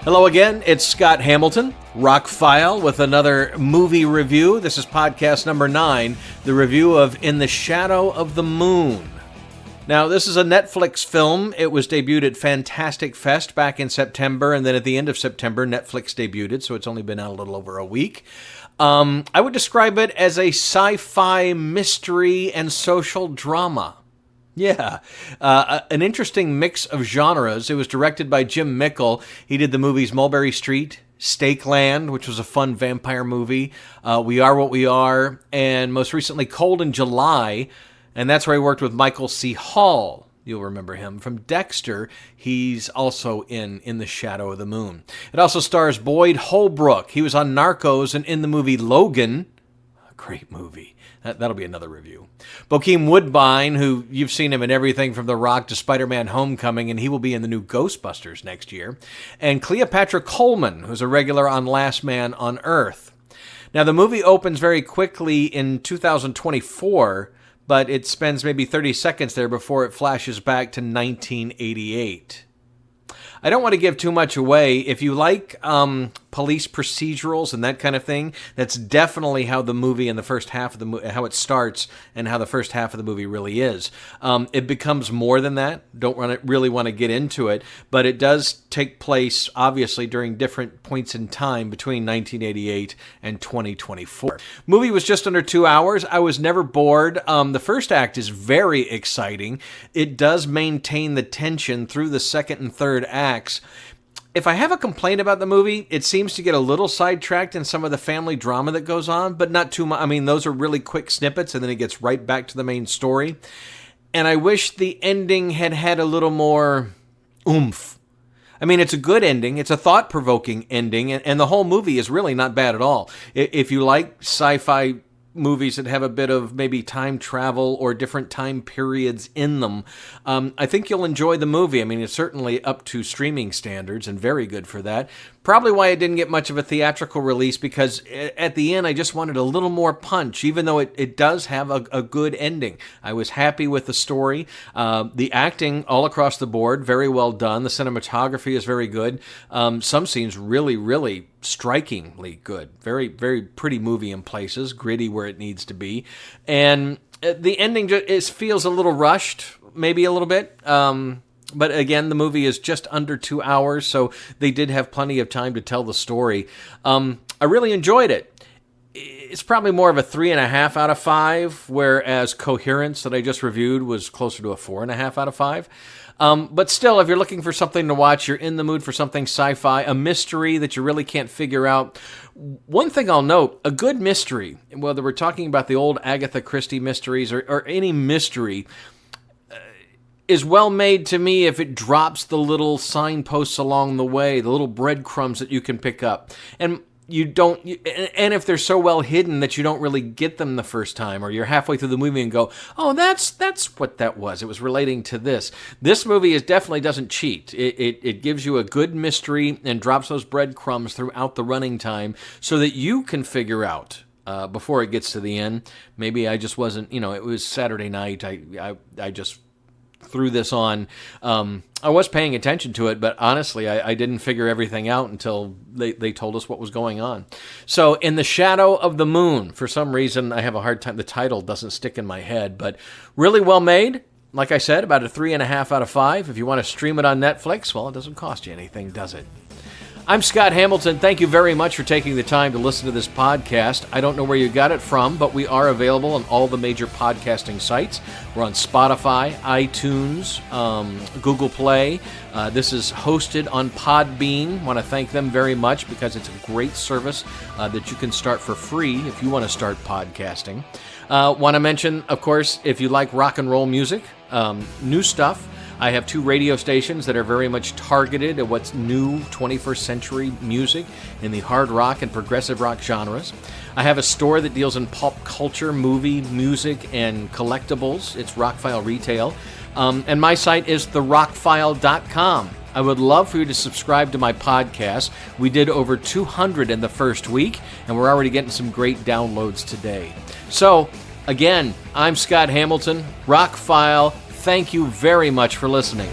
Hello again, it's Scott Hamilton, ROCKFILE, with another movie review. This is podcast number 9, the review of In the Shadow of the Moon. Now, this is a Netflix film. It was debuted at Fantastic Fest back in September, and then at the end of September, Netflix debuted, so it's only been out a little over a week. I would describe it as a sci-fi mystery and social drama. Yeah, an interesting mix of genres. It was directed by Jim Mickle. He did the movies Mulberry Street, Stakeland, which was a fun vampire movie, We Are What We Are, and most recently Cold in July, and that's where he worked with Michael C. Hall. You'll remember him from Dexter. He's also in the Shadow of the Moon. It also stars Boyd Holbrook. He was on Narcos and in the movie Logan. A great movie. That'll be another review. Bokeem Woodbine, who you've seen him in everything from The Rock to Spider-Man Homecoming, and he will be in the new Ghostbusters next year. And Cleopatra Coleman, who's a regular on Last Man on Earth. Now, the movie opens very quickly in 2024, but it spends maybe 30 seconds there before it flashes back to 1988. I don't want to give too much away. If you like police procedurals and that kind of thing, that's definitely how the movie in the first half of the movie, how it starts and how the first half of the movie really is. It becomes more than that. Don't really want to get into it, but it does take place, obviously, during different points in time between 1988 and 2024. Movie was just under 2 hours. I was never bored. The first act is very exciting. It does maintain the tension through the second and third acts. If I have a complaint about the movie, it seems to get a little sidetracked in some of the family drama that goes on, but not too much. I mean, those are really quick snippets, and then it gets right back to the main story. And I wish the ending had a little more oomph. I mean, it's a good ending. It's a thought-provoking ending, and the whole movie is really not bad at all. If you like sci-fi movies that have a bit of maybe time travel or different time periods in them, I think you'll enjoy the movie. I mean, it's certainly up to streaming standards and very good for that. Probably why it didn't get much of a theatrical release, because at the end I just wanted a little more punch, even though it does have a good ending. I was happy with the story. The acting all across the board, very well done. The cinematography is very good. Some scenes really, really strikingly good. Very, very pretty movie in places, gritty where it needs to be. And the ending feels a little rushed, maybe a little bit. But again, the movie is just under 2 hours, so they did have plenty of time to tell the story. I really enjoyed it. It's probably more of a 3.5 out of 5, whereas Coherence that I just reviewed was closer to a 4.5 out of 5. But still, if you're looking for something to watch, you're in the mood for something sci-fi, a mystery that you really can't figure out. One thing I'll note, a good mystery, whether we're talking about the old Agatha Christie mysteries or any mystery, is well made to me if it drops the little signposts along the way, the little breadcrumbs that you can pick up. And and if they're so well hidden that you don't really get them the first time, or you're halfway through the movie and go, oh, that's what that was. It was relating to this. This movie definitely doesn't cheat. It gives you a good mystery and drops those breadcrumbs throughout the running time so that you can figure out before it gets to the end. Maybe I just wasn't, it was Saturday night. I just threw this on. I was paying attention to it, but honestly, I didn't figure everything out until they told us what was going on. So, In the Shadow of the Moon, for some reason, I have a hard time. The title doesn't stick in my head, but really well made. Like I said, about a 3.5 out of 5. If you want to stream it on Netflix, well, it doesn't cost you anything, does it? I'm Scott Hamilton. Thank you very much for taking the time to listen to this podcast. I don't know where you got it from, but we are available on all the major podcasting sites. We're on Spotify, iTunes, Google Play. This is hosted on Podbean. Want to thank them very much because it's a great service that you can start for free if you want to start podcasting. Want to mention, of course, if you like rock and roll music, new stuff, I have 2 radio stations that are very much targeted at what's new 21st century music in the hard rock and progressive rock genres. I have a store that deals in pop culture, movie, music, and collectibles. It's ROCKFILE Retail. And my site is therockfile.com. I would love for you to subscribe to my podcast. We did over 200 in the first week, and we're already getting some great downloads today. So, again, I'm Scott Hamilton, ROCKFILE. Thank you very much for listening.